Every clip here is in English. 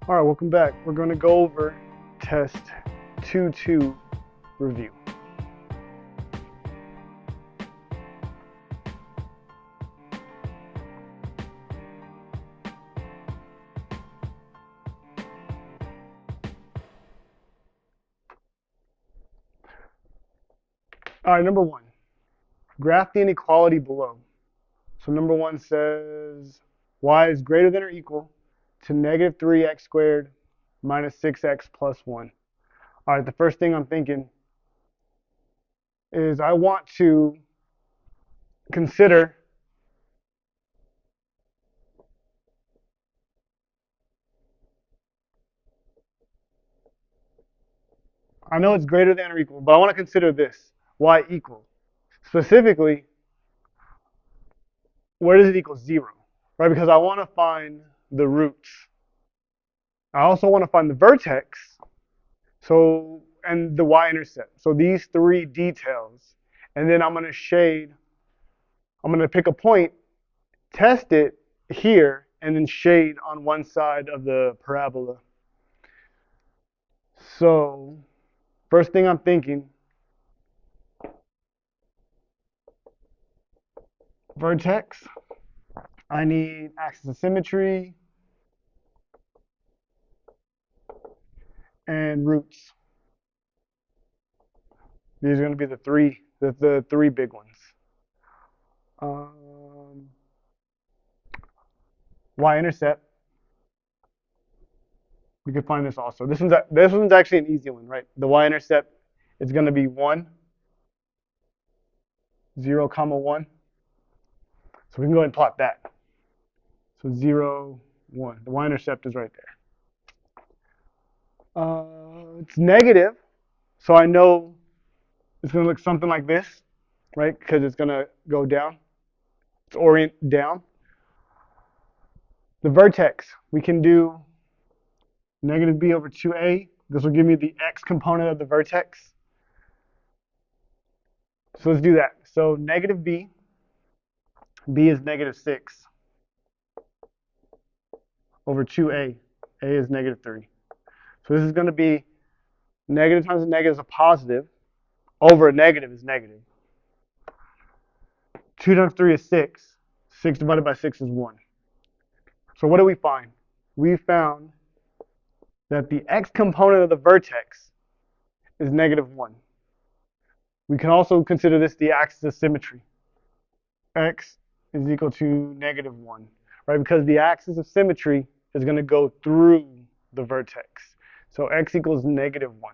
All right, welcome back. We're going to go over test 2.2 review. All right, number one, graph the inequality below. So number one says y is greater than or equal to negative 3x squared minus 6x plus 1. All right, the first thing I'm thinking is I want to consider I know it's greater than or equal, but I want to consider this, y equal. Specifically, where does it equal 0? Right, because I want to find the roots. I also want to find the vertex, so and the y-intercept. So these three details, and then I'm going to pick a point, test it here, and then shade on one side of the parabola. So first thing I'm thinking, vertex, I need axis of symmetry and roots. These are going to be the three big ones. Y-intercept. We can find this also. This one's actually an easy one, right? The y-intercept is going to be 1, 0, 1. So we can go ahead and plot that. So 0, 1. The y-intercept is right there. It's negative, so I know it's going to look something like this, right? Because it's going to go down. It's orient down. The vertex, we can do negative b over 2a. This will give me the x component of the vertex. So let's do that. So negative b is negative 6 over 2a. A is negative 3. So this is going to be negative times a negative is a positive. Over a negative is negative. 2 times 3 is 6. 6 divided by 6 is 1. So what do we find? We found that the x component of the vertex is negative 1. We can also consider this the axis of symmetry. X is equal to negative 1, right? Because the axis of symmetry is going to go through the vertex. So x equals negative 1.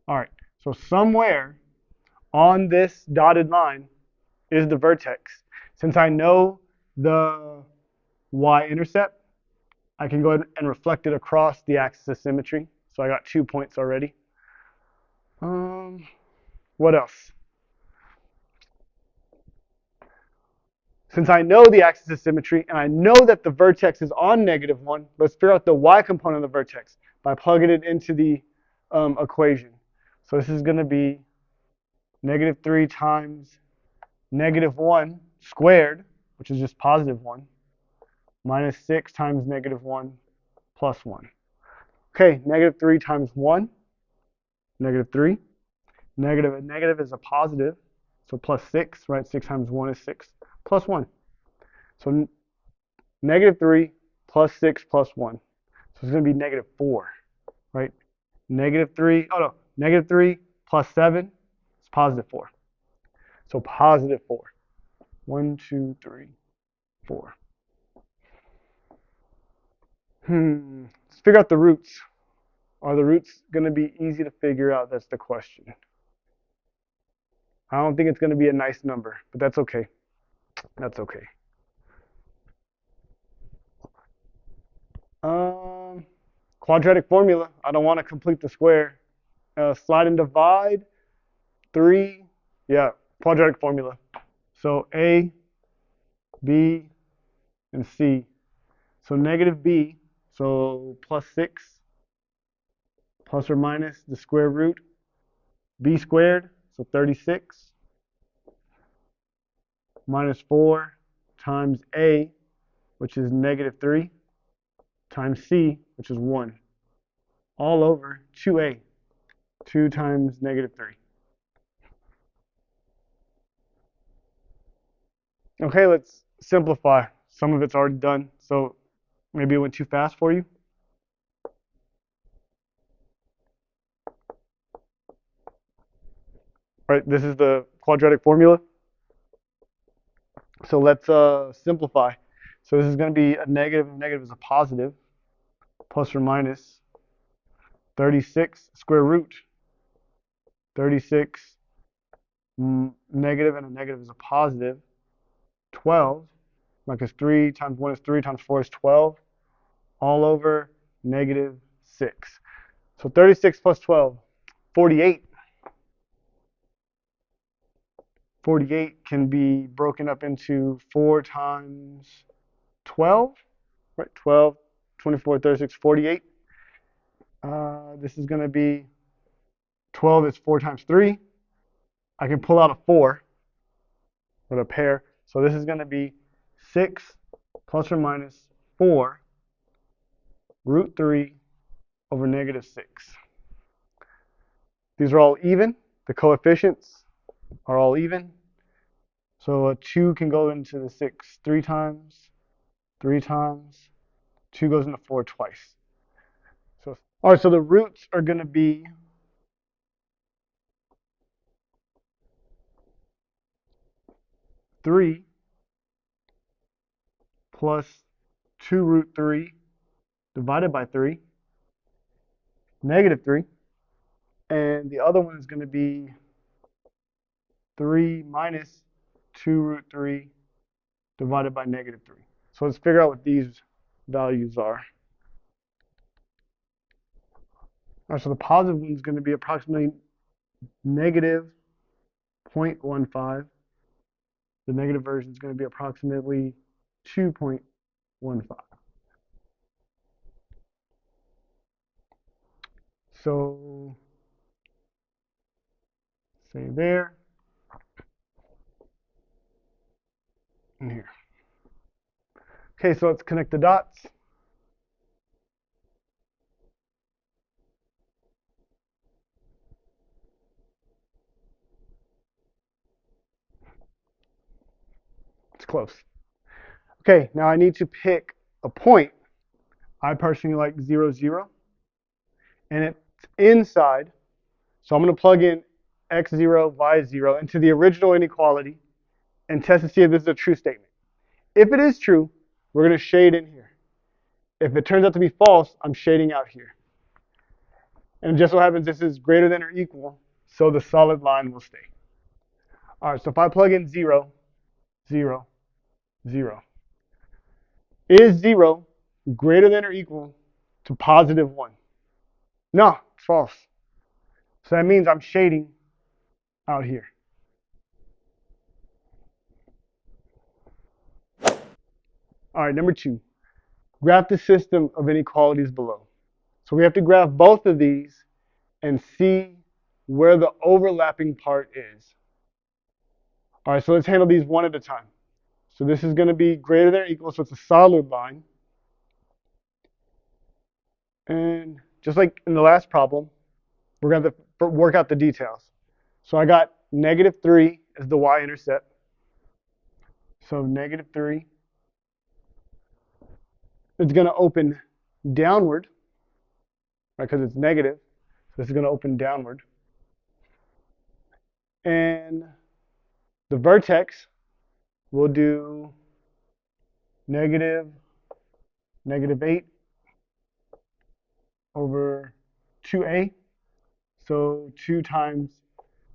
All right, so somewhere on this dotted line is the vertex. Since I know the y-intercept, I can go ahead and reflect it across the axis of symmetry. So I got 2 points already. What else? Since I know the axis of symmetry and I know that the vertex is on negative 1, let's figure out the y component of the vertex by plugging it into the equation. So this is going to be negative 3 times negative 1 squared, which is just positive 1, minus 6 times negative 1 plus 1. Okay, negative 3 times 1, negative 3. Negative is a positive, so plus 6, right? 6 times 1 is 6, plus 1. So negative 3 plus 6 plus 1. So it's going to be negative 4, right? Negative 3 plus 7 is positive 4. So positive 4. 1, 2, 3, 4. Let's figure out the roots. Are the roots going to be easy to figure out? That's the question. I don't think it's going to be a nice number, but that's okay. That's okay. Quadratic formula. I don't want to complete the square. Slide and divide. 3. Yeah, quadratic formula. So A, B, and C. So negative B, so plus 6, plus or minus the square root. B squared, so 36, minus 4 times A, which is -3, times C, which is 1, all over 2A, 2 times -3. Okay, let's simplify. Some of it's already done, so maybe it went too fast for you. All right, this is the quadratic formula. So let's simplify. So this is going to be a negative, and negative is a positive, plus or minus 36 square root. 36 negative, and a negative is a positive. 12, because 3 times 1 is 3 times 4 is 12, all over -6. So 36 plus 12, 48. 48 can be broken up into 4 times 12, right? 12, 24, 36, 48. This is going to be 12 is 4 times 3. I can pull out a 4 with a pair. So this is going to be 6 plus or minus 4 root 3 over -6. These are all even. The coefficients are all even. So a 2 can go into the 6 3 times, 3 times. 2 goes into 4 twice. So, all right, so the roots are going to be 3 plus 2 root 3 divided by 3, -3. And the other one is going to be 3 minus 2 root 3 divided by -3. So let's figure out what these values are. All right, so the positive one is going to be approximately -0.15. The negative version is going to be approximately 2.15. So say there and here. Okay, so let's connect the dots. It's close. Okay, now I need to pick a point. I personally like 0, 0. And it's inside. So I'm going to plug in x0, y0 into the original inequality and test to see if this is a true statement. If it is true, we're going to shade in here. If it turns out to be false, I'm shading out here. And just so happens this is greater than or equal, so the solid line will stay. All right, so if I plug in 0, 0, 0, is 0 greater than or equal to +1? No, it's false. So that means I'm shading out here. All right, number 2, graph the system of inequalities below. So we have to graph both of these and see where the overlapping part is. All right, so let's handle these one at a time. So this is going to be greater than or equal, so it's a solid line. And just like in the last problem, we're going to work out the details. So I got -3 as the y-intercept. So -3 is going to open downward, right, because it's negative. So this is going to open downward. And the vertex will do -8 over 2a. So 2 times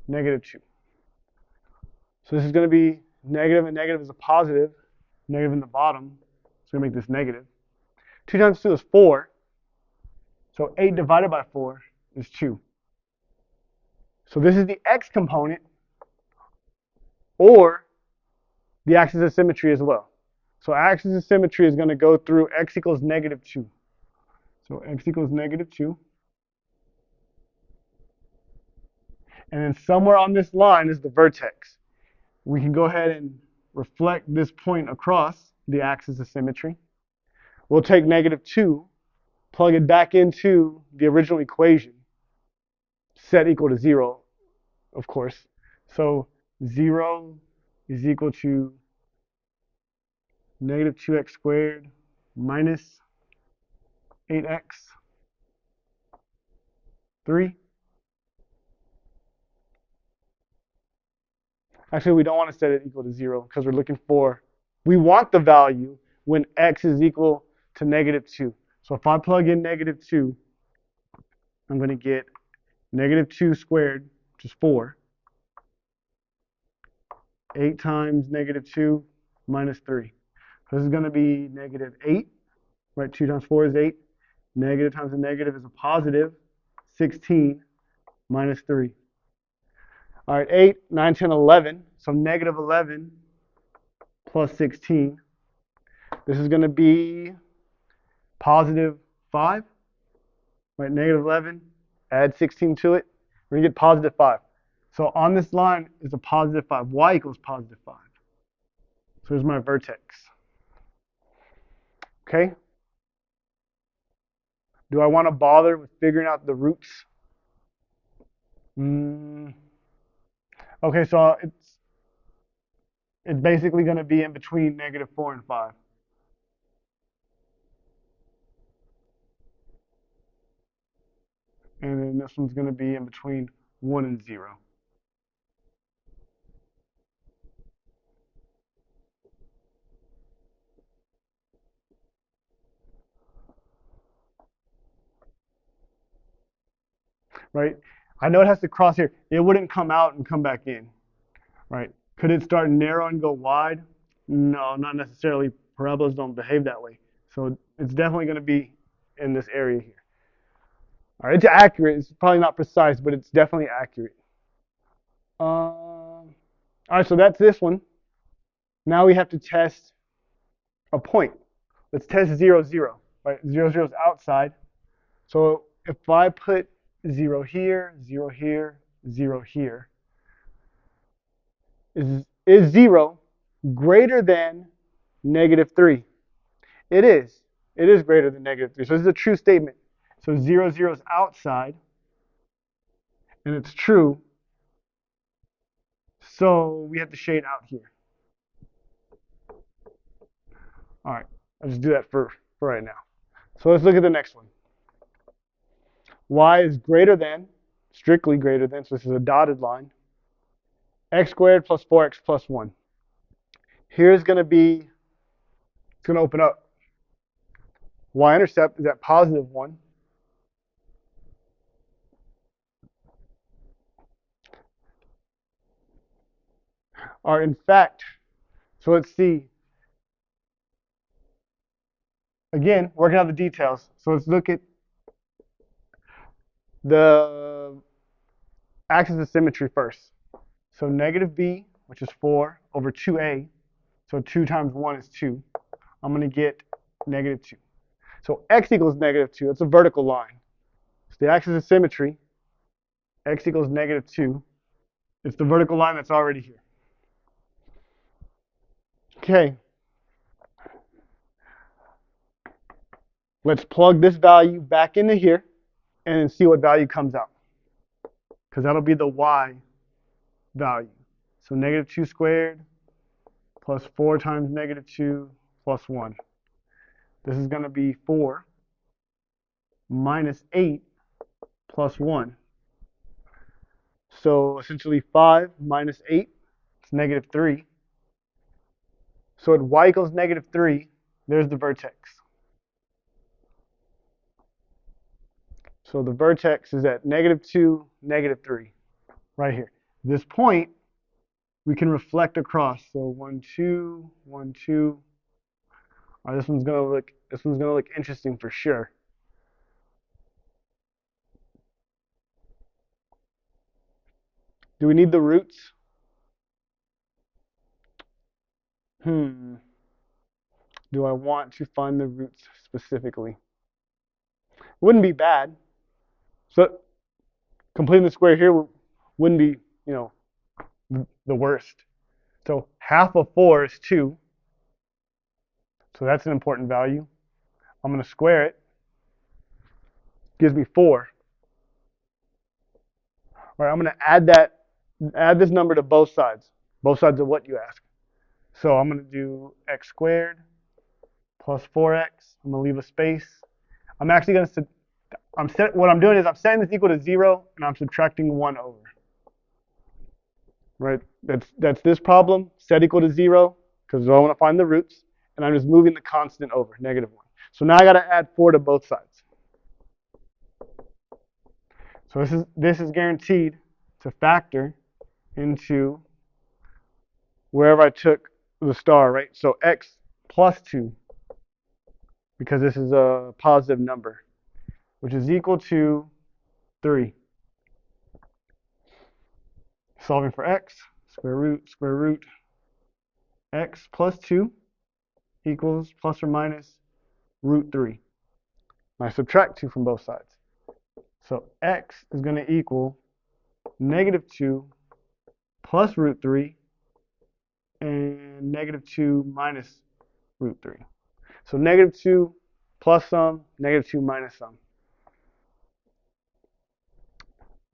-2. So this is going to be negative, and negative is a positive. Negative in the bottom. So we make this negative. 2 times 2 is 4. So 8 divided by 4 is 2. So this is the x component, or the axis of symmetry as well. So axis of symmetry is going to go through x equals -2. So x equals -2. And then somewhere on this line is the vertex. We can go ahead and reflect this point across the axis of symmetry. We'll take -2, plug it back into the original equation, set equal to 0, of course. So 0 is equal to -2x squared minus 8x 3. Actually, we don't want to set it equal to 0 because we want the value when x is equal to -2. So if I plug in -2, I'm going to get -2 squared, which is 4. 8 times -2 minus 3. So this is going to be -8, right? 2 times 4 is 8. Negative times a negative is a positive 16 minus 3. All right, 8, 9, 10, 11. So -11 plus 16. This is going to be positive 5, right? -11, add 16 to it. We're going to get positive 5. So on this line is a positive 5. Y equals positive 5. So here's my vertex. Okay? Do I want to bother with figuring out the roots? Okay, so it's basically going to be in between -4 and 5. And then this one's going to be in between 1 and 0. Right? I know it has to cross here. It wouldn't come out and come back in. Right? Could it start narrow and go wide? No, not necessarily. Parabolas don't behave that way. So it's definitely going to be in this area here. All right, it's accurate. It's probably not precise, but it's definitely accurate. All right, so that's this one. Now we have to test a point. Let's test 0, 0. Right, 0, 0 is outside. So if I put 0 here, 0 here, 0 here, is 0 greater than -3? It is. It is greater than -3. So this is a true statement. So 0, 0 is outside, and it's true. So we have to shade out here. All right, I'll just do that for right now. So let's look at the next one. Y is greater than, strictly greater than, so this is a dotted line, x squared plus 4x plus 1. Here's going to be, it's going to open up. Y-intercept is at positive 1. Or in fact, so let's see. Again, working out the details. So let's look at the axis of symmetry first. So -b, which is 4, over 2a. So 2 times 1 is 2. I'm going to get -2. So x equals -2. That's a vertical line. So the axis of symmetry, x equals -2. It's the vertical line that's already here. Okay. Let's plug this value back into here and see what value comes out. Because that'll be the y value. So -2 squared plus 4 times -2 plus 1. This is going to be 4 minus 8 plus 1. So essentially 5 minus 8 is -3. So at y equals -3, there's the vertex. So the vertex is at -2, -3, right here. This point, we can reflect across. So 1, 2, 1, 2. All right, this one's gonna look interesting for sure. Do we need the roots? Do I want to find the roots specifically? Wouldn't be bad. So completing the square here wouldn't be, the worst. So half of 4 is 2. So that's an important value. I'm going to square it. Gives me 4. All right, I'm going to add this number to both sides. Both sides of what, you ask? So I'm going to do x squared plus 4x. I'm going to leave a space. I'm actually going to, what I'm doing is I'm setting this equal to 0, and I'm subtracting 1 over. Right? That's this problem, set equal to 0, because I want to find the roots, and I'm just moving the constant over, -1. So now I got to add 4 to both sides. So this is guaranteed to factor into wherever I took the star, right? So x plus 2, because this is a positive number, which is equal to 3. Solving for x, square root, x plus 2 equals plus or minus root 3. And I subtract 2 from both sides. So x is going to equal -2 plus root 3 and -2 minus root 3. So -2 plus some, -2 minus some.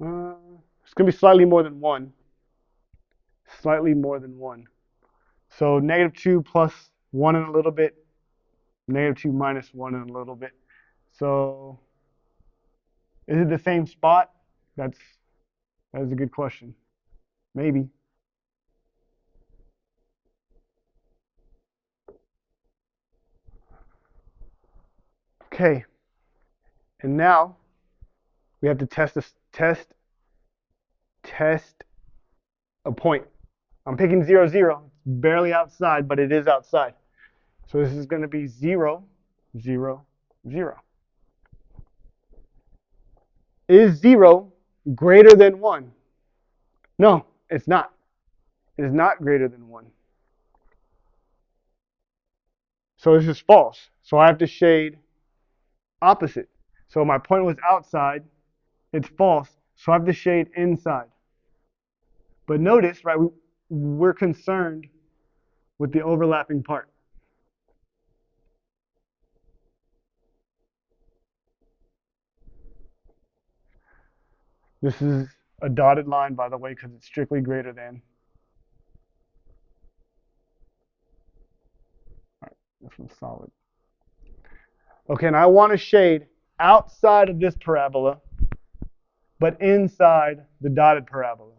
It's going to be slightly more than 1. Slightly more than 1. So -2 plus 1 in a little bit, -2 minus 1 in a little bit. So is it the same spot? That is a good question. Maybe. Okay. And now we have to test a point. I'm picking 0, 0. It's barely outside, but it is outside. So this is going to be 0, 0, 0. Is 0 greater than 1? No, it's not. It is not greater than 1. So this is false. So I have to shade opposite. So my point was outside. It's false. So I have to shade inside. But notice, right, we're concerned with the overlapping part. This is a dotted line, by the way, because it's strictly greater than. All right, this one's solid. Okay, and I want to shade outside of this parabola, but inside the dotted parabola.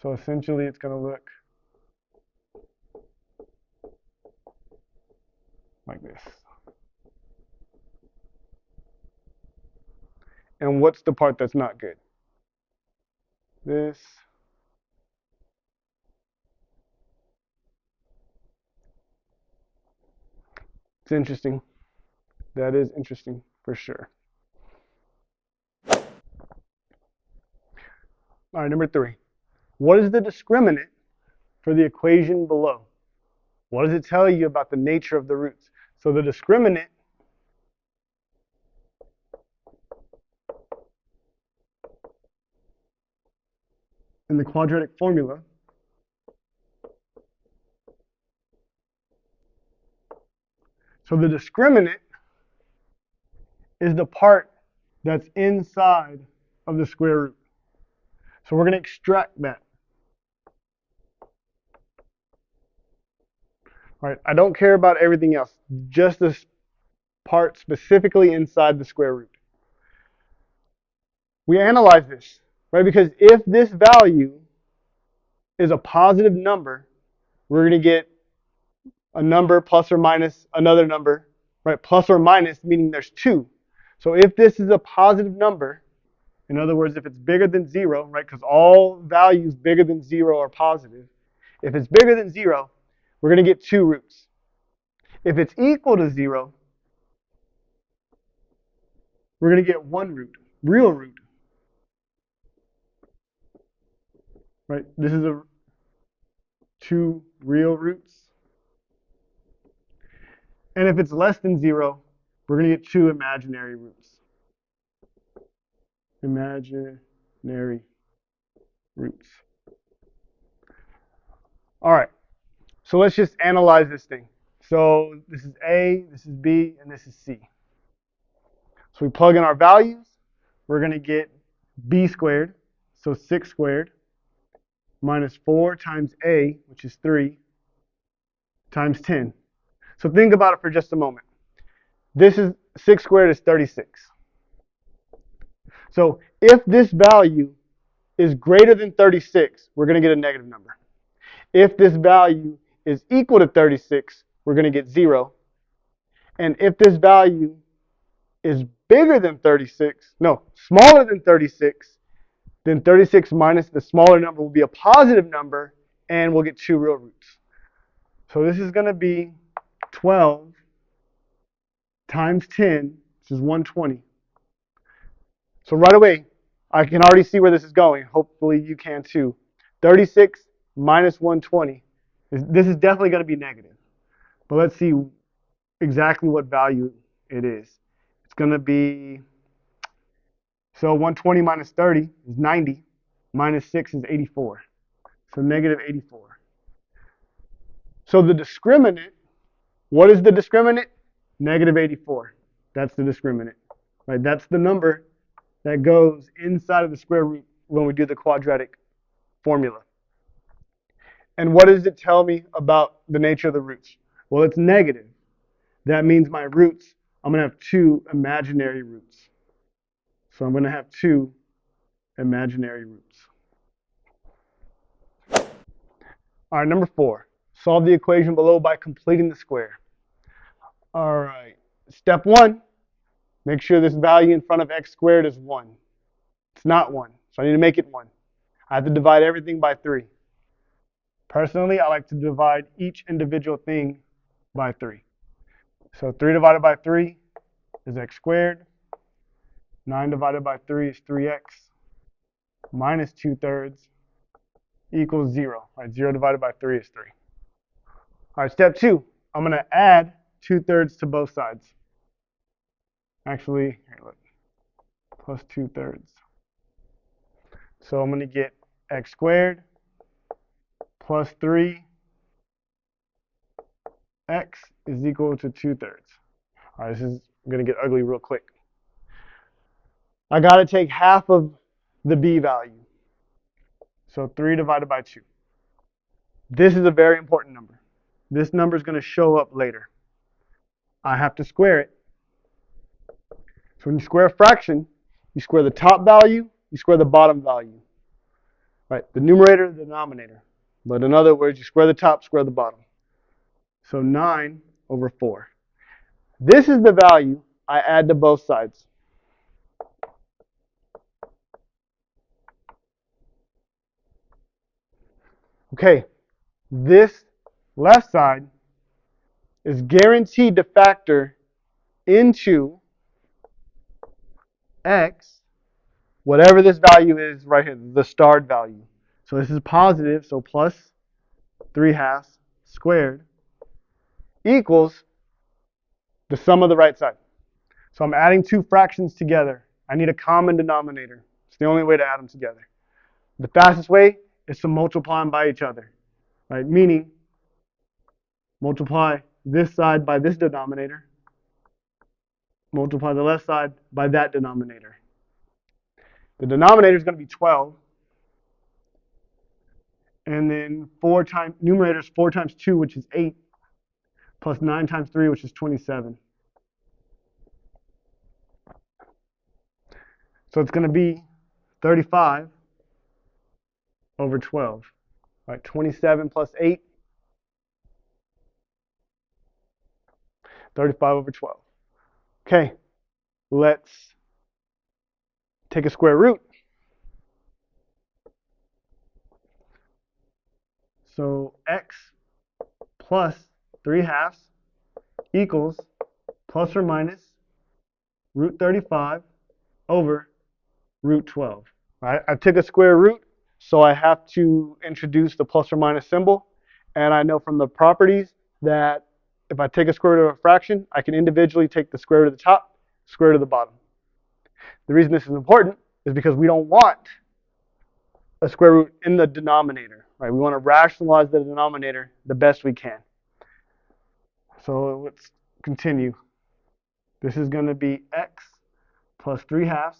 So essentially, it's going to look like this. And what's the part that's not good? This. It's interesting. That is interesting for sure. All right, number 3. What is the discriminant for the equation below? What does it tell you about the nature of the roots? So the discriminant in the quadratic formula so the discriminant is the part that's inside of the square root. So we're going to extract that. All right, I don't care about everything else, just this part specifically inside the square root. We analyze this, right? Because if this value is a positive number, we're going to get a number plus or minus another number, right? Plus or minus meaning there's 2. So if this is a positive number, in other words, if it's bigger than 0, right? Because all values bigger than 0 are positive. If it's bigger than 0, we're going to get 2 roots. If it's equal to 0, we're going to get 1 root, real root. Right? This is 2 real roots. And if it's less than 0, we're going to get 2 imaginary roots. Imaginary roots. All right, so let's just analyze this thing. So this is A, this is B, and this is C. So we plug in our values. We're going to get B squared, so 6 squared, minus 4 times A, which is 3, times 10. So think about it for just a moment. This is 6 squared is 36. So if this value is greater than 36, we're going to get a negative number. If this value is equal to 36, we're going to get 0. And if this value is bigger than 36, no, smaller than 36, then 36 minus the smaller number will be a positive number, and we'll get 2 real roots. So this is going to be 12 times 10, which is 120. So right away, I can already see where this is going. Hopefully you can too. 36 minus 120. This is definitely going to be negative. But let's see exactly what value it is. It's going to be, so 120 minus 30 is 90. Minus 6 is 84. So negative 84. So the discriminant, what is the discriminant? Negative 84. That's the discriminant. Right? That's the number that goes inside of the square root when we do the quadratic formula. And what does it tell me about the nature of the roots? Well, it's negative. That means my roots, I'm going to have 2 imaginary roots. So I'm going to have 2 imaginary roots. All right, number 4. Solve the equation below by completing the square. All right, step 1, make sure this value in front of x squared is 1. It's not 1, so I need to make it 1. I have to divide everything by 3. Personally, I like to divide each individual thing by 3. So 3 divided by 3 is x squared. 9 divided by 3 is 3x minus 2/3 equals 0. All right, 0 divided by 3 is 3. All right, step 2. I'm going to add 2/3 to both sides. Actually, here, look, plus 2/3. So I'm going to get x squared plus 3x is equal to 2/3. All right, this is going to get ugly real quick. I got to take half of the b value. So 3 divided by 2. This is a very important number. This number is going to show up later. I have to square it. So when you square a fraction, you square the top value, you square the bottom value. Right, the numerator, the denominator. But in other words, you square the top, square the bottom. So 9 over 4. This is the value I add to both sides. Okay, this left side is guaranteed to factor into x, whatever this value is right here, the starred value. So this is positive, so plus 3/2 squared equals the sum of the right side. So I'm adding 2 fractions together. I need a common denominator. It's the only way to add them together. The fastest way is to multiply them by each other, right? Meaning, multiply this side by this denominator, multiply the left side by that denominator. The denominator is going to be 12, and then numerator is 4 times 2, which is 8, plus 9 times 3, which is 27. So it's going to be 35 over 12. Right, 27 plus 8, 35 over 12. Okay, let's take a square root. So x plus 3/2 equals plus or minus root 35 over root 12. Right? I took a square root, so I have to introduce the plus or minus symbol. And I know from the properties that if I take a square root of a fraction, I can individually take the square root of the top, square root of the bottom. The reason this is important is because we don't want a square root in the denominator. right? We want to rationalize the denominator the best we can. So let's continue. This is going to be x plus 3/2.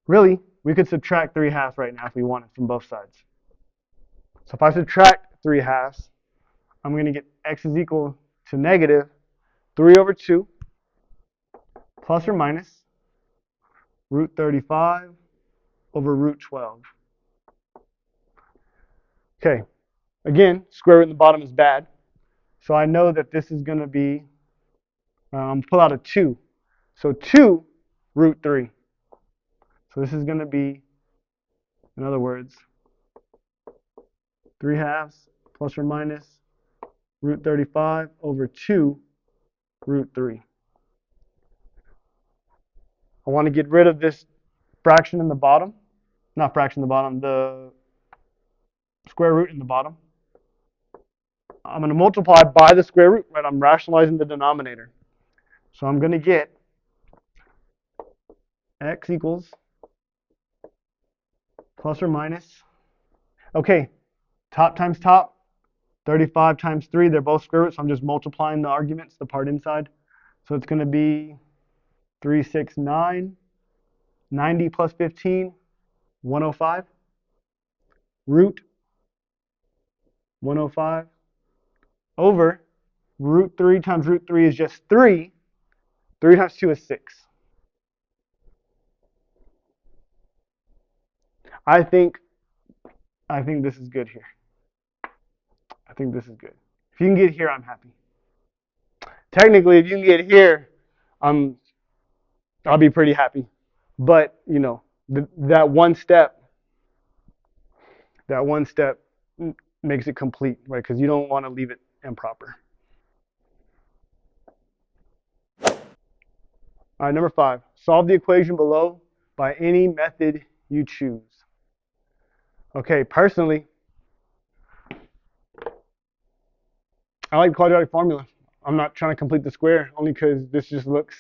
Really, we could subtract 3/2 right now if we wanted from both sides. So if I subtract 3/2, I'm going to get x is equal to negative 3 over 2 plus or minus root 35 over root 12. Okay, again, square root in the bottom is bad. So I know that this is going to be, pull out a 2. So 2 root 3. So this is going to be, in other words, 3/2 plus or minus root 35 over 2 root 3. I want to get rid of this fraction in the bottom. Not fraction in the bottom, the square root in the bottom. I'm going to multiply by the square root, right? I'm rationalizing the denominator. So I'm going to get x equals plus or minus. Okay, top times top, 35 times 3, they're both square roots, so I'm just multiplying the arguments, the part inside. So it's going to be 369, 90 plus 15, 105. Root 105 over root 3 times root 3 is just 3. 3 times 2 is 6. I think this is good here. I think this is good. If you can get here, I'm happy. Technically, if you can get here, I'll be pretty happy. But, you know, that one step makes it complete, right? Because you don't want to leave it improper. All right, number 5. Solve the equation below by any method you choose. Okay, personally, I like the quadratic formula. I'm not trying to complete the square, only because this just looks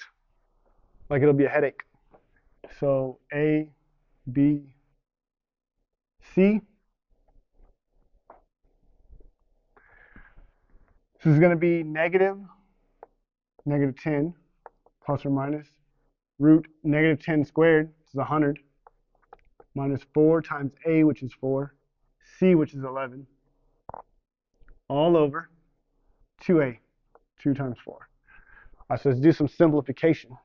like it'll be a headache. So A, B, C. This is going to be negative 10 plus or minus root negative 10 squared, which is 100, minus 4 times A, which is 4, C, which is 11, all over 2A, 2 times 4. All right, so let's do some simplification.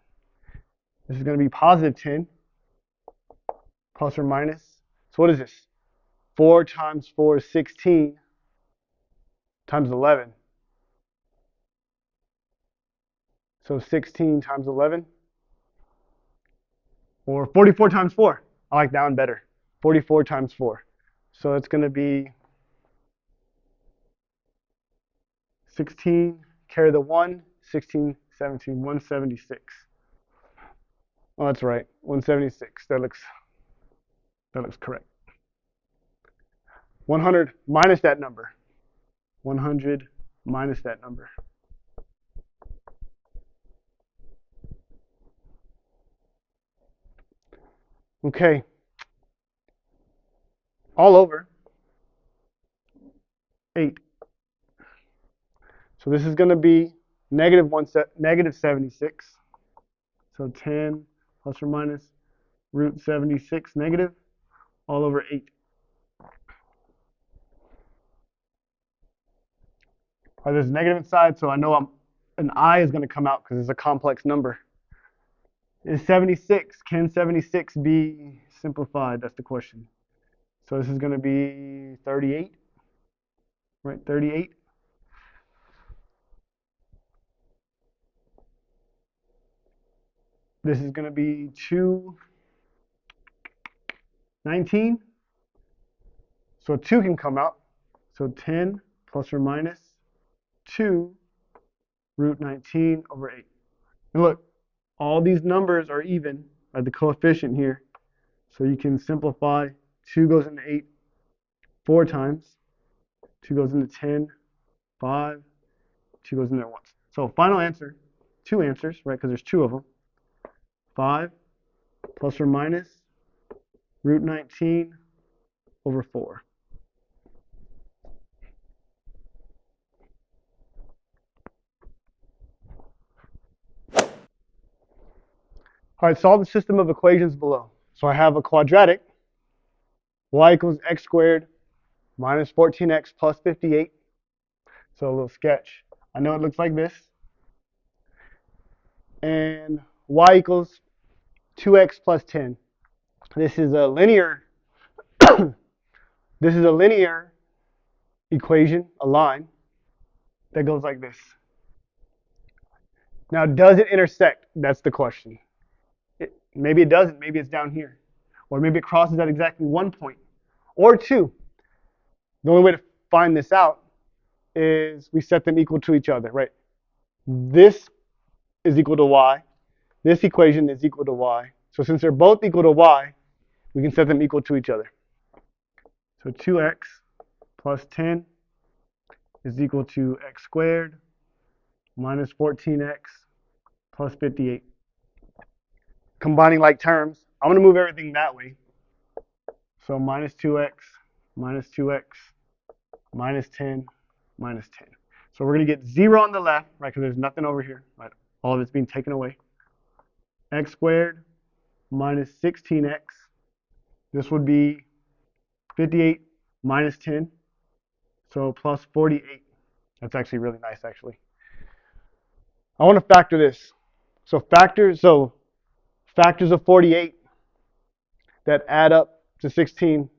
This is going to be positive 10 plus or minus. So what is this? 4 times 4 is 16 times 11. So 16 times 11. Or 44 times 4. I like that one better. 44 times 4. So it's going to be 16, carry the 1, 16, 17, 176. Oh, that's right, 176. That looks correct. 100 minus that number. 100 minus that number. Okay. All over 8. So this is going to be negative 76. So 10 plus or minus root 76 negative all over 8. All right, there's a negative inside, so I know an I is going to come out because it's a complex number. Is 76, can 76 be simplified? That's the question. So this is going to be 38, right? 38. This is going to be 219. So 2 can come out. So 10 plus or minus 2 root 19 over 8. And look, all these numbers are even by the coefficient here. So you can simplify. 2 goes into 8 4 times. 2 goes into 10, 5. 2 goes in there once. So final answer, 2 answers, right? Because there's 2 of them. 5 plus or minus root 19 over 4. All right, solve the system of equations below. So I have a quadratic, y equals x squared minus 14x plus 58. So a little sketch. I know it looks like this. And y equals 2x plus 10. This is a linear this is a linear equation, a line that goes like this. Now, does it intersect? That's the question. Maybe it doesn't. Maybe it's down here. Or maybe it crosses at exactly 1 point. Or 2. The only way to find this out is we set them equal to each other, right? This is equal to y. This equation is equal to y. So since they're both equal to y, we can set them equal to each other. So 2x plus 10 is equal to x squared minus 14x plus 58. Combining like terms, I'm going to move everything that way. So minus 2x, minus 2x, minus 10, minus 10. So we're going to get 0 on the left, right, because there's nothing over here, right? All of it's being taken away. X squared minus 16x. This would be 58 minus 10, so plus 48. That's actually really nice, actually. I want to factor this. So factors of 48 that add up to 16,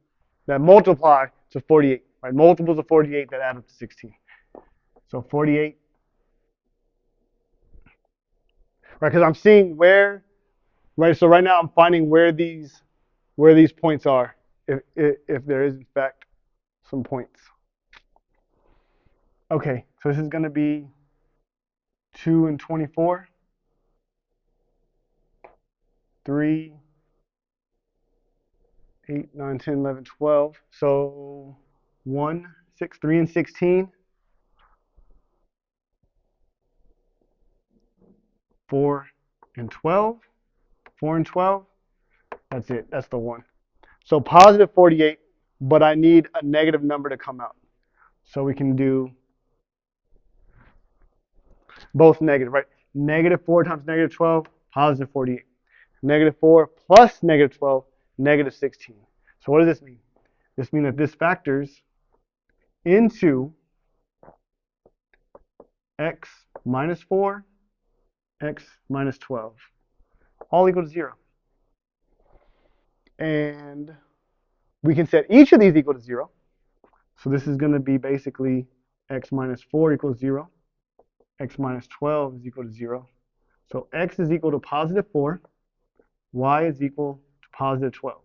that multiply to 48, right? Multiples of 48 that add up to 16. So 48, right? Because I'm seeing where, right? So right now I'm finding where these points are, if there is in fact some points. Okay, so this is going to be 2 and 24, 3, 8, 9, 10, 11, 12. So 1, 6, 3 and 16. 4 and 12. 4 and 12. That's it. That's the one. So positive 48, but I need a negative number to come out. So we can do both negative, right? Negative 4 times negative 12, positive 48. Negative 4 plus negative 12, negative 16. So what does this mean? This means that this factors into x minus 4, x minus 12, all equal to 0. And we can set each of these equal to 0. So this is going to be basically x minus 4 equals 0. X minus 12 is equal to 0. So x is equal to positive 4. Y is equal to positive 12.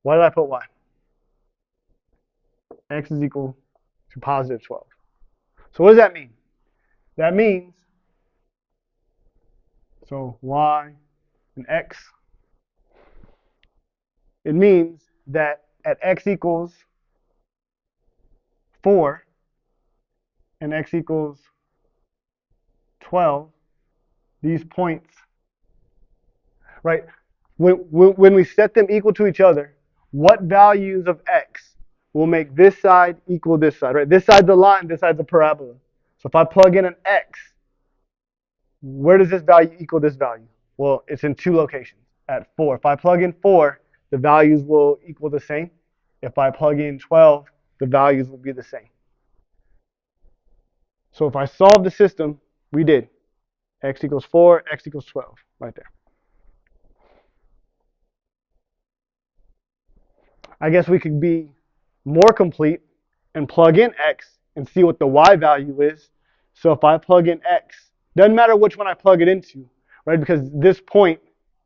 Why did I put y? X is equal to positive 12. So what does that mean? That means, so y and x, it means that at x equals 4 and x equals 12, these points, right, when we set them equal to each other, what values of x will make this side equal this side, right? This side's a line, this side's a parabola. So if I plug in an x, where does this value equal this value? Well, it's in 2 locations, at 4. If I plug in 4, the values will equal the same. If I plug in 12, the values will be the same. So if I solve the system, we did. X equals 4, x equals 12, right there. I guess we could be more complete and plug in x and see what the y value is. So if I plug in x, doesn't matter which one I plug it into, right? Because this point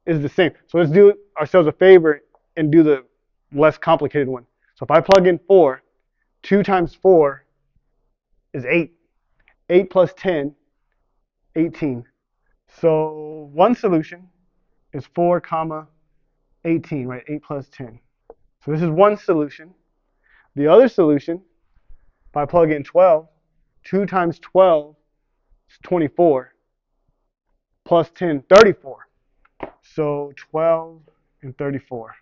is the same. So let's do ourselves a favor and do the less complicated one. So if I plug in 4, 2 times 4 is 8. 8 plus 10, 18. So one solution is 4 comma 18, right? 8 plus 10. So this is one solution. The other solution, if I plug in 12, 2 times 12 is 24, plus 10, 34. So 12 and 34.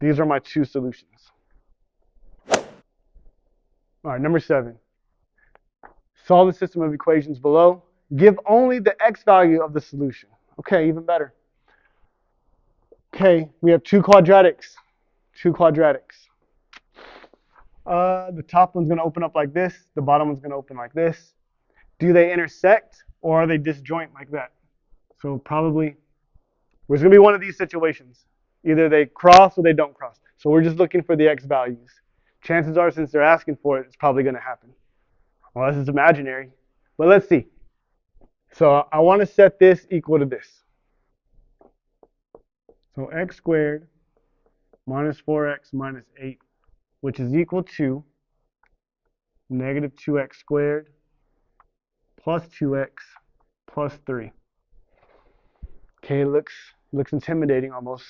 These are my two solutions. All right, number 7. Solve the system of equations below. Give only the x value of the solution. Okay, even better. Okay, we have two quadratics. Two quadratics. The top one's going to open up like this. The bottom one's going to open like this. Do they intersect or are they disjoint like that? So probably there's going to be one of these situations. Either they cross or they don't cross. So we're just looking for the x values. Chances are, since they're asking for it, it's probably going to happen. Unless it's imaginary. But let's see. So I want to set this equal to this. So x squared minus 4x minus 8, which is equal to negative 2x squared plus 2x plus 3. Okay, it looks intimidating almost.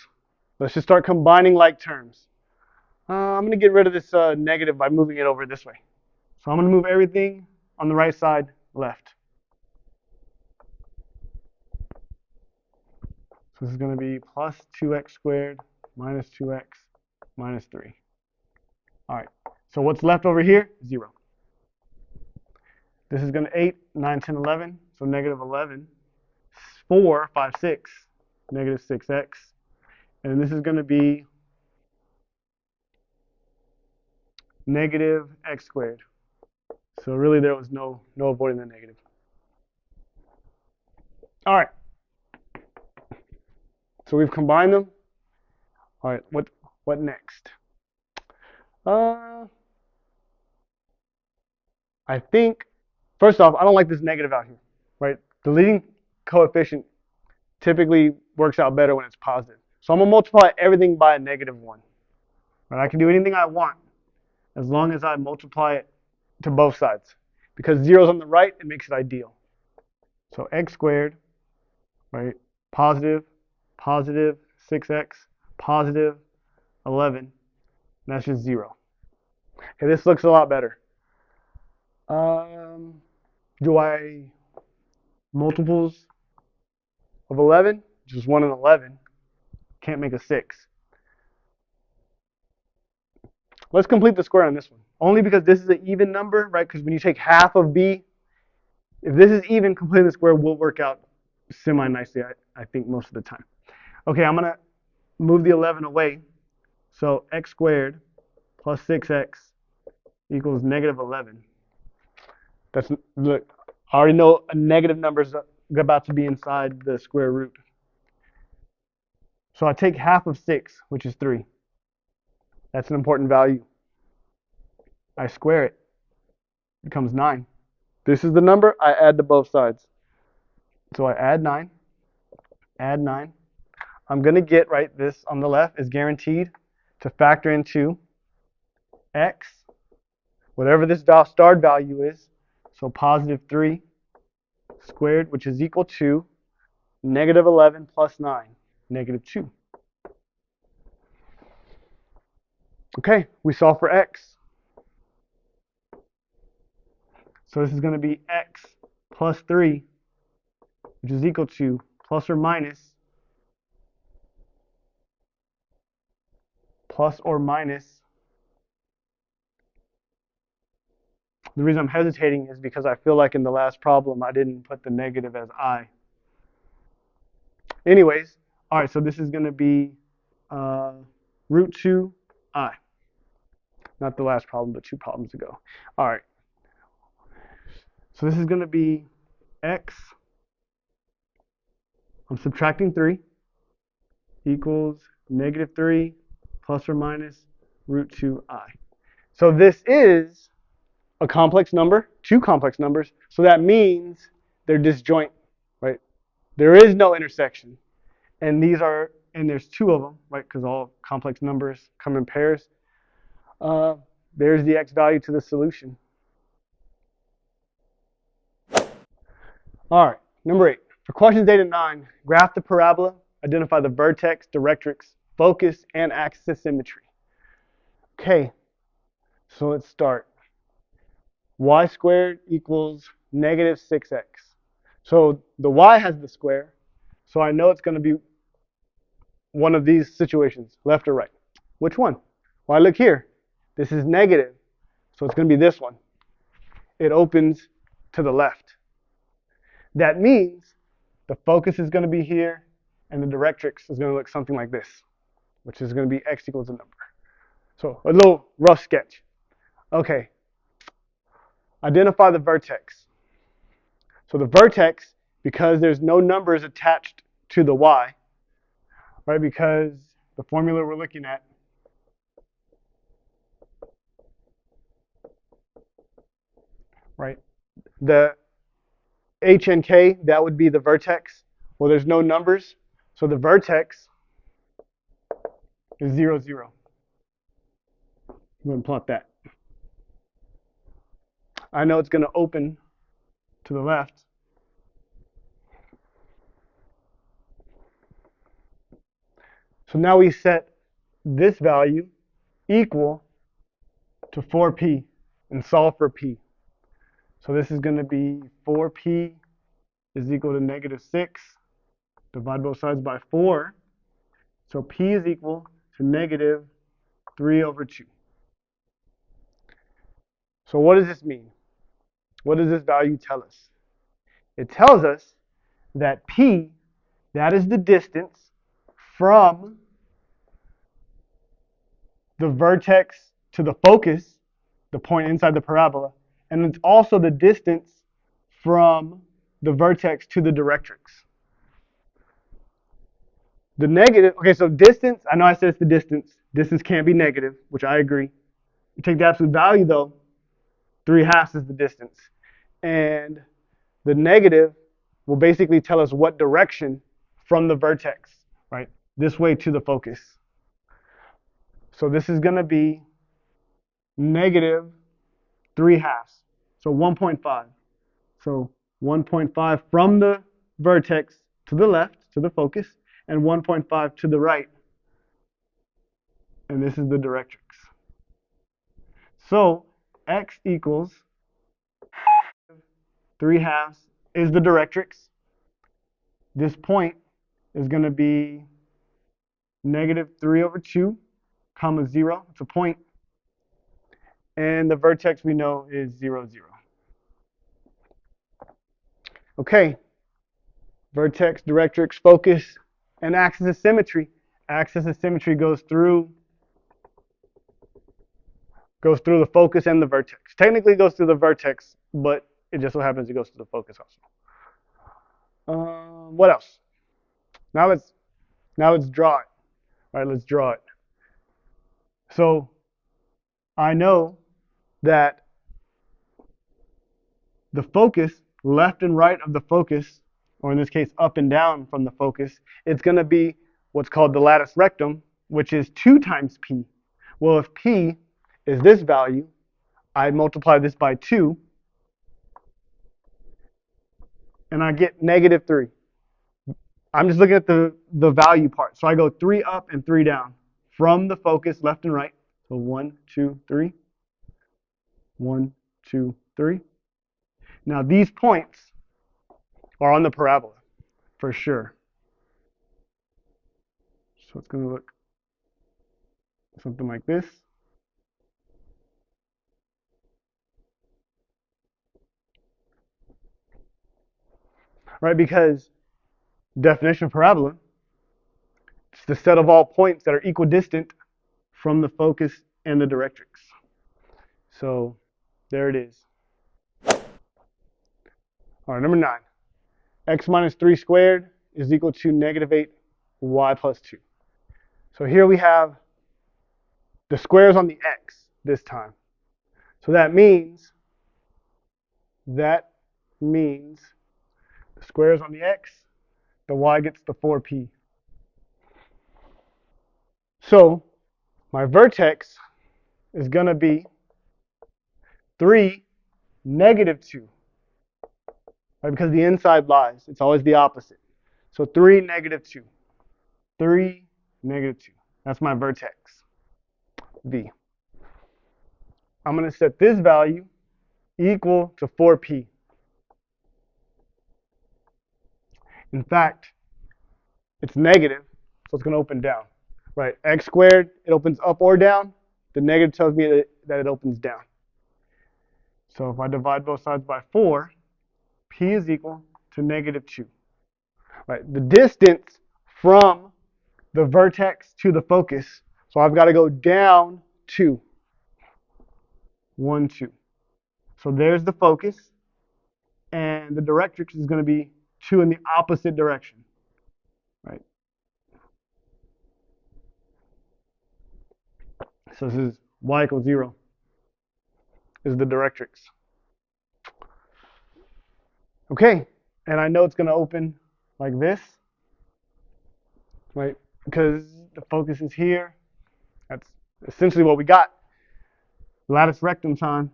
Let's just start combining like terms. I'm going to get rid of this negative by moving it over this way. So I'm going to move everything on the right side left. So this is going to be plus 2x squared minus 2x minus 3. All right, so what's left over here? 0. This is going to 8, 9, 10, 11. So negative 11, 4, 5, 6, negative 6x. And this is going to be negative x squared. So really there was no avoiding the negative. All right. So we've combined them. All right, what next? I think, first off, I don't like this negative out here, right? The leading coefficient typically works out better when it's positive. So I'm going to multiply everything by a negative 1. Right? I can do anything I want as long as I multiply it to both sides. Because 0 is on the right, it makes it ideal. So x squared, right, positive 6x, positive 11, and that's just 0. Okay, this looks a lot better. Do I multiples of 11? Just 1 and 11. Can't make a 6. Let's complete the square on this one. Only because this is an even number, right? Because when you take half of b, if this is even, completing the square will work out semi-nicely, I think, most of the time. Okay, I'm going to move the 11 away. So x squared plus 6x equals negative 11. Look, I already know a negative number is about to be inside the square root. So I take half of 6, which is 3. That's an important value. I square it. It becomes 9. This is the number. I add to both sides. So I add 9. Add 9. I'm going to get, right, this on the left is guaranteed to factor into x, whatever this starred value is. So positive 3 squared, which is equal to negative 11 plus 9, negative 2. Okay, we solve for x. So this is going to be x plus 3, which is equal to plus or minus The reason I'm hesitating is because I feel like in the last problem I didn't put the negative as I. Anyways, all right, so this is going to be root 2i. Not the last problem, but 2 problems ago. All right. So this is going to be x. I'm subtracting 3 equals negative 3 plus or minus root 2i. So this is a complex number, 2 complex numbers. So that means they're disjoint, right? There is no intersection. And there's 2 of them, right? Because all complex numbers come in pairs. There's the x value to the solution. All right, number 8. For questions 8 and 9, graph the parabola, identify the vertex, directrix, focus, and axis of symmetry. Okay, so let's start. Y squared equals negative 6x. So the y has the square, so I know it's going to be one of these situations, left or right. Which one? Well, look here. This is negative, so it's going to be this one. It opens to the left. That means the focus is going to be here, and the directrix is going to look something like this, which is going to be x equals a number. So a little rough sketch. Okay. Identify the vertex. So the vertex, because there's no numbers attached to the y, right? Because the formula we're looking at right? The h and k, that would be the vertex. Well, there's no numbers, so the vertex is 0, 0. I'm going to plot that. I know it's going to open to the left. So now we set this value equal to 4p and solve for p. So this is going to be 4p is equal to negative 6. Divide both sides by 4. So p is equal to negative 3 over 2. So what does this mean? What does this value tell us? It tells us that p, that is the distance from the vertex to the focus, the point inside the parabola, and it's also the distance from the vertex to the directrix. The negative, okay, so distance, I know I said it's the distance. Distance can't be negative, which I agree. You take the absolute value though, 3/2 is the distance. And the negative will basically tell us what direction from the vertex, right? This way to the focus. So this is going to be negative 3/2. So 1.5. So 1.5 from the vertex to the left, to the focus, and 1.5 to the right. And this is the directrix. So x equals 3/2 is the directrix. This point is going to be negative 3 over 2, comma 0. It's a point. And the vertex we know is 0, 0. Okay. Vertex, directrix, focus, and axis of symmetry. Axis of symmetry goes through the focus and the vertex. Technically it goes through the vertex, but it just so happens it goes through the focus also. What else? Now let's draw it. All right, let's draw it. So I know that the focus, left and right of the focus, or in this case up and down from the focus, it's going to be what's called the latus rectum, which is 2 times p. Well, if p is this value, I multiply this by 2, and I get negative 3. I'm just looking at the value part. So I go 3 up and 3 down from the focus left and right. So 1, 2, 3. 1, 2, 3. Now these points are on the parabola for sure. So it's going to look something like this. Right, because definition of parabola, it's the set of all points that are equidistant from the focus and the directrix. So there it is. All right, number 9. X minus 3 squared is equal to negative 8 y plus 2. So here we have the squares on the x this time. So that means the squares on the x, the y gets the 4p. So my vertex is going to be 3, negative 2. Right, because the inside lies. It's always the opposite. So 3, negative 2. 3, negative 2. That's my vertex, V. I'm going to set this value equal to 4p. In fact, it's negative, so it's going to open down. right? X squared, it opens up or down. The negative tells me that it opens down. So if I divide both sides by 4, P is equal to negative 2. Right? The distance from the vertex to the focus, so I've got to go down 2. 1, 2. So there's the focus, and the directrix is going to be 2 in the opposite direction. Right? So this is y equals 0 is the directrix. Okay, and I know it's going to open like this, right? Because the focus is here. That's essentially what we got. Lattice rectum time.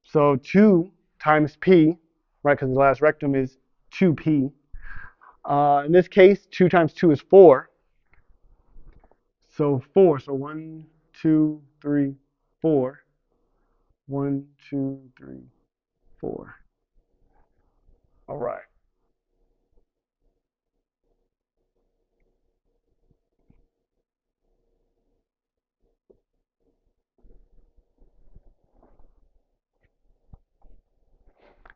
So 2 times p, right? Because the lattice rectum is 2p. In this case, 2 times 2 is 4. So 4. So 1, 2, 3, 4. 1, 2, 3, 4. All right.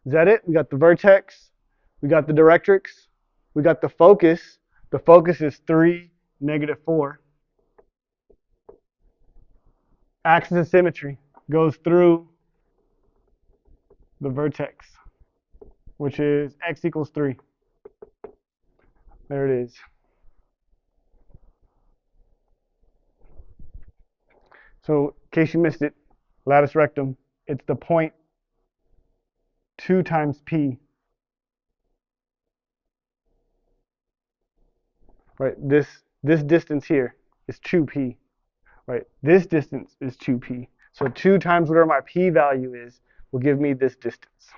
Is that it? We got the vertex. We got the directrix. We got the focus. The focus is 3, negative 4. Axis of symmetry goes through the vertex, which is x equals 3. There it is. So in case you missed it, lattice rectum, it's the point 2 times p. Right, this distance here is 2p. Right, this distance is 2p. So 2 times whatever my p value is will give me this distance.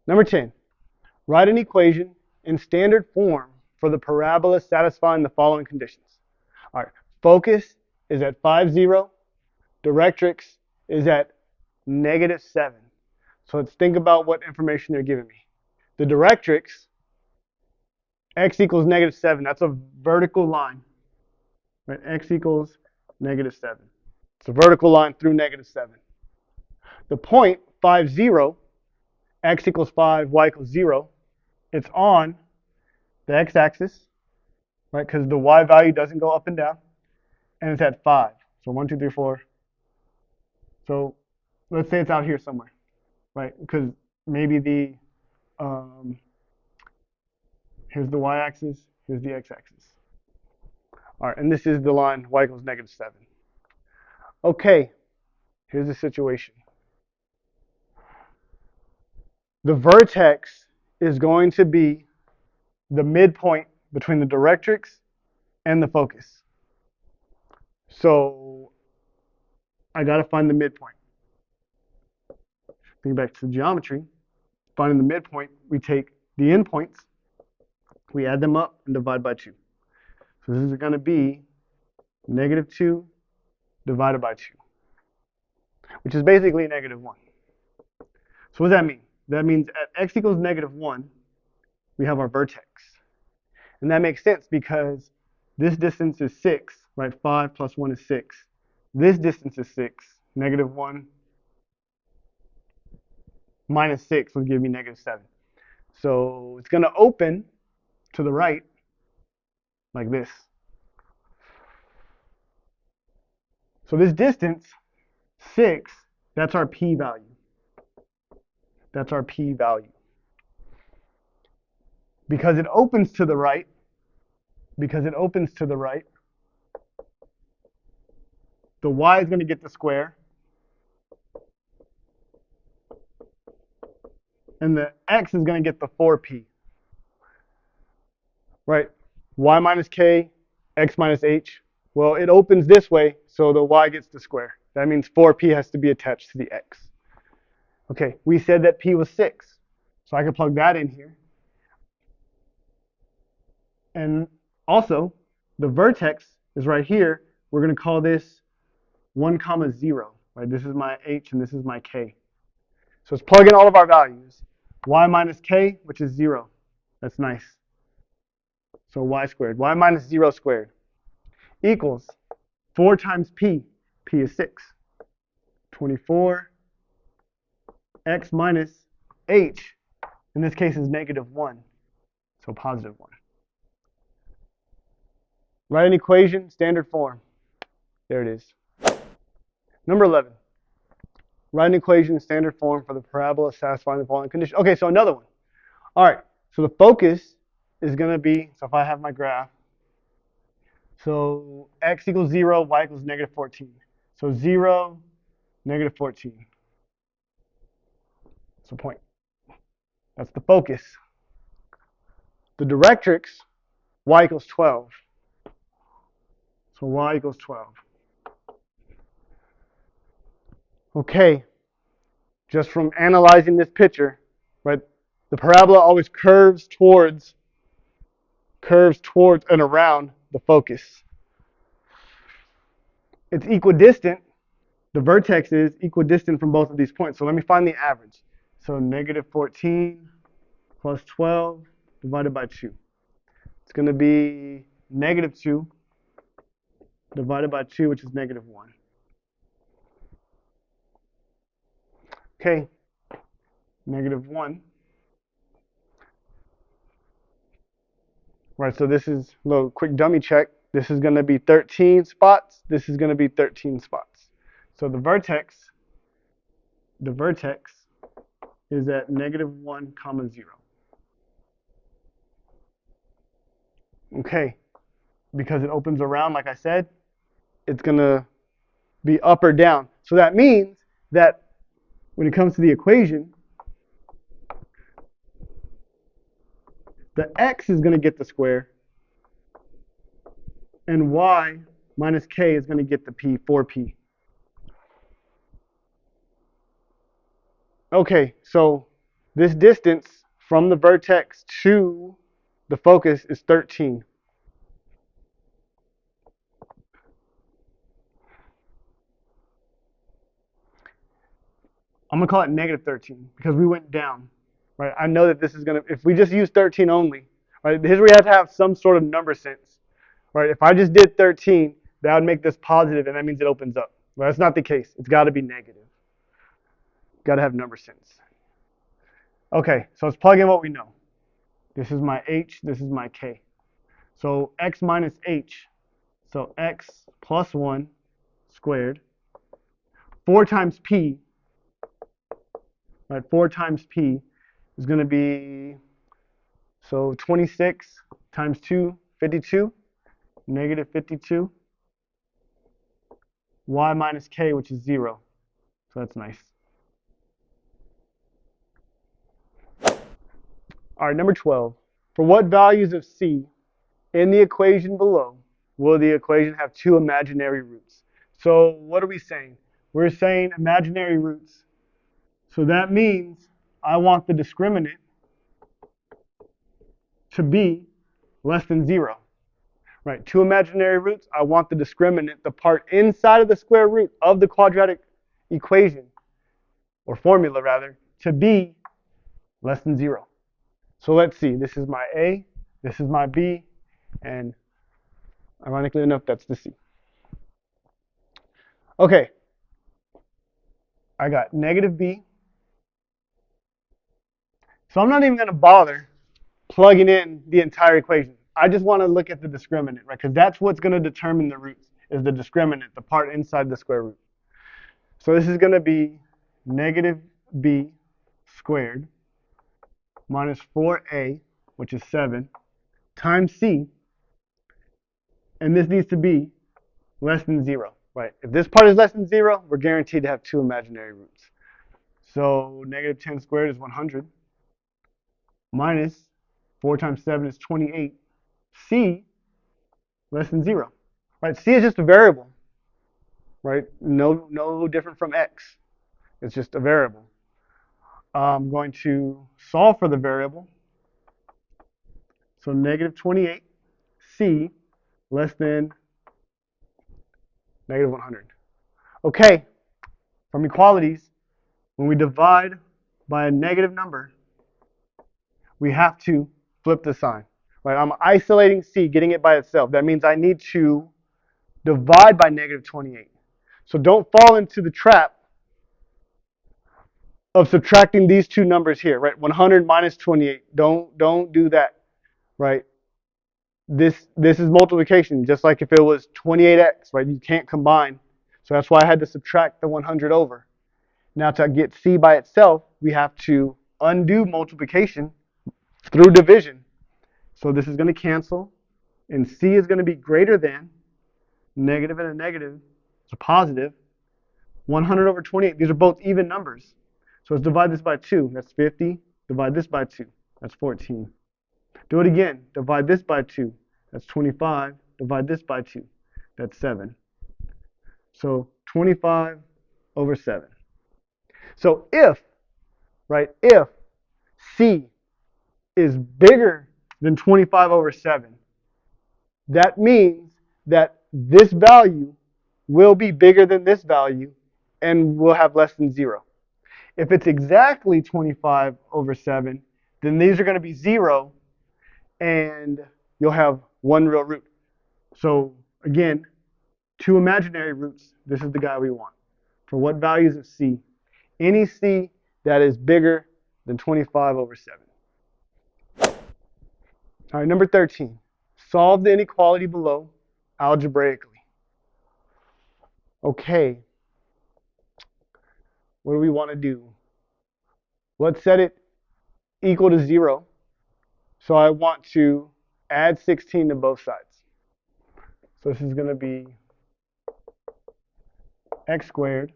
Number 10, write an equation in standard form for the parabola satisfying the following conditions. All right, focus is at 5, 0. Directrix is at negative 7. So let's think about what information they're giving me. The directrix, x equals negative 7. That's a vertical line. Right? X equals negative 7. It's a vertical line through negative 7. The point, 5, 0, x equals 5, y equals 0. It's on the x-axis, right? Because the y value doesn't go up and down. And it's at 5. So 1, 2, 3, 4. So let's say it's out here somewhere, right? Because maybe the here's the y-axis, here's the x-axis. All right, and this is the line y equals negative 7. Okay, here's the situation. The vertex is going to be the midpoint between the directrix and the focus. So I got to find the midpoint. Think back to geometry. Finding the midpoint, we take the endpoints, we add them up and divide by 2. So this is going to be negative 2 divided by 2, which is basically negative 1. So what does that mean? That means at x equals negative 1, we have our vertex. And that makes sense because this distance is 6, right? 5 plus 1 is 6. This distance is 6. Negative 1 minus 6 would give me negative 7. So it's going to open to the right like this. So this distance, 6, that's our p value. That's our p value. Because it opens to the right, the y is going to get the square, and the x is going to get the 4p. Right? Y minus k, x minus h. Well, it opens this way, so the y gets the square. That means 4p has to be attached to the x. Okay, we said that p was 6, so I can plug that in here. And also, the vertex is right here. We're going to call this 1, 0. Right? This is my h and this is my k. So let's plug in all of our values. Y minus k, which is 0. That's nice. So y squared, y minus 0 squared, equals 4 times p, p is 6, 24, x minus h, in this case is negative 1, so positive 1. Write an equation, standard form. There it is. Number 11. Write an equation in standard form for the parabola satisfying the following condition. Okay, so another one. All right, so the focus is going to be, so if I have my graph, so x equals 0, y equals negative 14. So 0, negative 14. That's the point. That's the focus. The directrix, y equals 12. So y equals 12. Okay, just from analyzing this picture, right, the parabola always curves towards and around the focus. It's equidistant. The vertex is equidistant from both of these points. So let me find the average. So negative 14 plus 12 divided by 2. It's going to be negative 2 divided by 2, which is negative 1. Okay, negative 1. Right, so this is a little quick dummy check. This is going to be 13 spots. This is going to be 13 spots. So the vertex is at negative 1 comma 0. Okay, because it opens around, like I said, it's going to be up or down. So that means that when it comes to the equation, the x is going to get the square, and y minus k is going to get the p, 4p. Okay, so this distance from the vertex to the focus is 13. I'm going to call it negative 13 because we went down, right? I know that this is going to, if we just use 13 only, right, here's where we have to have some sort of number sense, right? If I just did 13, that would make this positive, and that means it opens up. Well, that's not the case. It's got to be negative. Got to have number sense. Okay, so let's plug in what we know. This is my h, this is my k. So x minus h, so x plus 1 squared, 4 times p, right, 4 times p is going to be, so 26 times 2, 52, negative 52, y minus k, which is 0. So that's nice. All right, number 12. For what values of c in the equation below will the equation have two imaginary roots? So what are we saying? We're saying imaginary roots. So that means I want the discriminant to be less than 0. Right, two imaginary roots. I want the discriminant, the part inside of the square root of the quadratic equation, or formula rather, to be less than 0. So let's see. This is my A, this is my B, and ironically enough, that's the C. Okay, I got negative B. So I'm not even going to bother plugging in the entire equation. I just want to look at the discriminant, right? Because that's what's going to determine the roots, is the discriminant, the part inside the square root. So this is going to be negative b squared minus 4a, which is 7, times c, and this needs to be less than 0, right? If this part is less than 0, we're guaranteed to have two imaginary roots. So negative 10 squared is 100, minus 4 times 7 is 28, c less than 0, right? C is just a variable, right? No different from x. It's just a variable. I'm going to solve for the variable. So negative 28, c less than negative 100. Okay, from equalities, when we divide by a negative number, we have to flip the sign. right? I'm isolating C, getting it by itself. That means I need to divide by negative 28. So don't fall into the trap of subtracting these two numbers here, right? 100 minus 28. Don't do that, right? This is multiplication, just like if it was 28x, right? You can't combine. So that's why I had to subtract the 100 over. Now to get C by itself, we have to undo multiplication through division. So this is going to cancel, and C is going to be greater than negative and a negative is a positive. 100 over 28, these are both even numbers. So let's divide this by 2, that's 50. Divide this by 2, that's 14. Do it again, divide this by 2, that's 25. Divide this by 2, that's 7. So 25 over 7. So if C is bigger than 25 over 7, that means that this value will be bigger than this value and will have less than 0. If it's exactly 25 over 7, then these are going to be 0 and you'll have one real root. So again, two imaginary roots. This is the guy we want. For what values of C? Any C that is bigger than 25 over 7. All right, number 13. Solve the inequality below algebraically. Okay, what do we want to do? Let's set it equal to 0. So I want to add 16 to both sides. So this is going to be x squared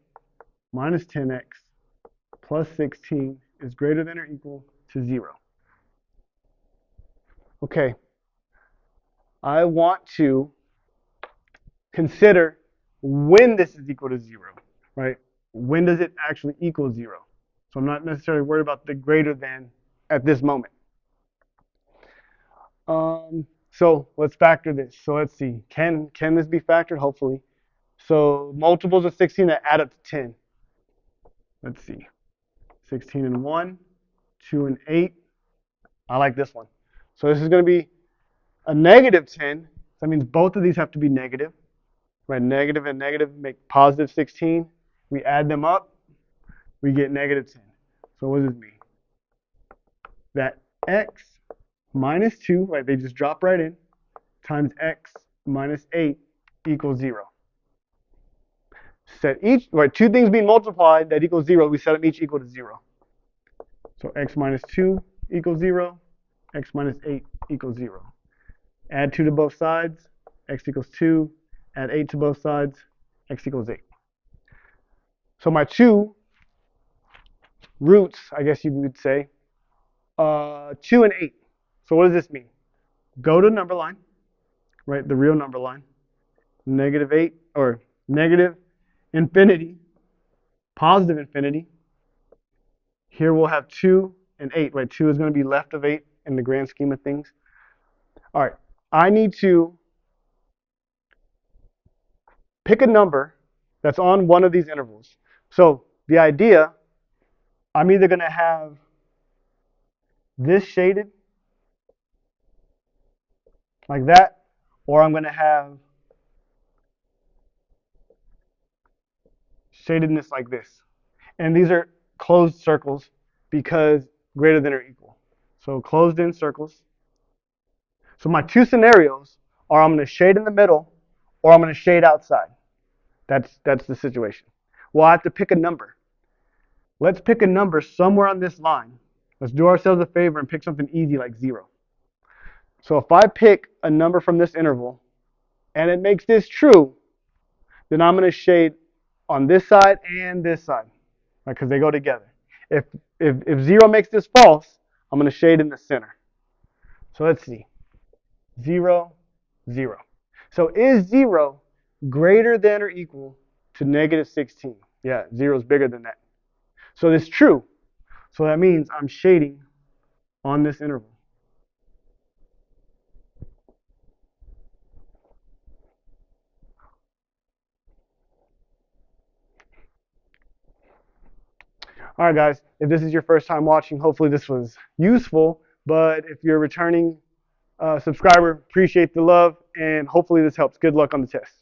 minus 10x plus 16 is greater than or equal to 0. Okay, I want to consider when this is equal to 0, right? When does it actually equal 0? So I'm not necessarily worried about the greater than at this moment. So let's factor this. So let's see, can this be factored? Hopefully. So multiples of 16 that add up to 10. Let's see, 16 and 1, 2 and 8. I like this one. So this is going to be a negative 10. That means both of these have to be negative, right? Negative and negative make positive 16. We add them up, we get negative 10. So what does this mean? That x minus 2, right, they just drop right in, times x minus 8 equals 0. Set each, right, two things being multiplied that equals 0, we set them each equal to 0. So x minus 2 equals 0, x minus 8 equals 0. Add 2 to both sides, x equals 2. Add 8 to both sides, x equals 8. So my two roots, I guess you would say, 2 and 8. So what does this mean? Go to number line, right, the real number line, negative 8, or negative infinity, positive infinity. Here we'll have 2 and 8, right? 2 is going to be left of 8 in the grand scheme of things. All right, I need to pick a number that's on one of these intervals. So the idea, I'm either going to have this shaded like that, or I'm going to have shadedness like this. And these are closed circles because greater than or equal. So closed in circles. So my two scenarios are I'm going to shade in the middle or I'm going to shade outside. That's the situation. Well, I have to pick a number. Let's pick a number somewhere on this line. Let's do ourselves a favor and pick something easy like 0. So if I pick a number from this interval and it makes this true, then I'm going to shade on this side and this side, right? Because they go together. If 0 makes this false, I'm going to shade in the center. So let's see. 0, 0. So is 0 greater than or equal to negative 16? Yeah, 0 is bigger than that. So this is true. So that means I'm shading on this interval. All right, guys, if this is your first time watching, hopefully this was useful. But if you're returning subscriber. Appreciate the love, and hopefully this helps. Good luck on the test.